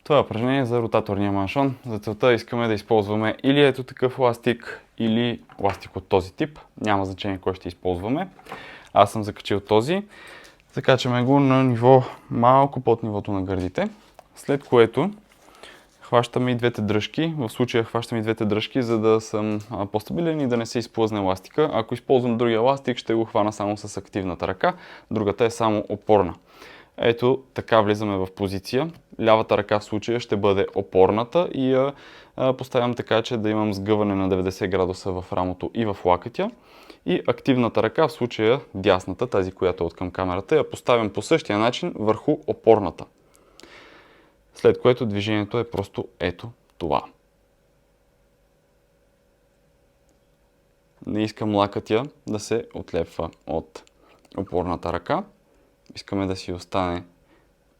Това е упражнение за ротаторния маншон. За целта искаме да използваме или ето такъв ластик, или ластик от този тип. Няма значение кой ще използваме. Аз съм закачил този. Закачаме го на ниво малко под нивото на гърдите. След което хващаме и двете дръжки. В случая хващаме и двете дръжки, за да съм по-стабилен и да не се изплъзне еластика. Ако използвам другия еластик, ще го хвана само с активната ръка. Другата е само опорна. Ето така влизаме в позиция. Лявата ръка в случая ще бъде опорната и я поставям така, че да имам сгъване на 90 градуса в рамото и в лакътя. И активната ръка, в случая дясната, тази, която е откъм камерата, я поставям по същия начин върху опорната. След което движението е просто ето това. Не искам лакътя да се отлепва от опорната ръка. Искаме да си остане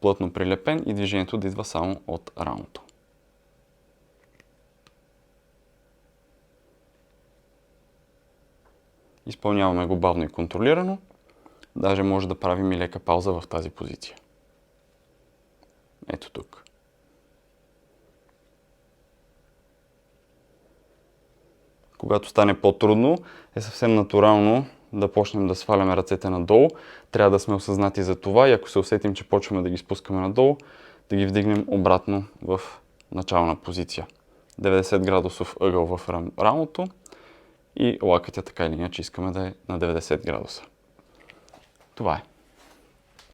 плътно прилепен и движението да идва само от рамото. Изпълняваме го бавно и контролирано. Даже може да правим и лека пауза в тази позиция. Ето тук. Когато стане по-трудно, е съвсем натурално да почнем да сваляме ръцете надолу. Трябва да сме осъзнати за това и ако се усетим, че почваме да ги спускаме надолу, да ги вдигнем обратно в начална позиция. 90 градусов ъгъл в рамото и лакътя така или иначе искаме да е на 90 градуса. Това е.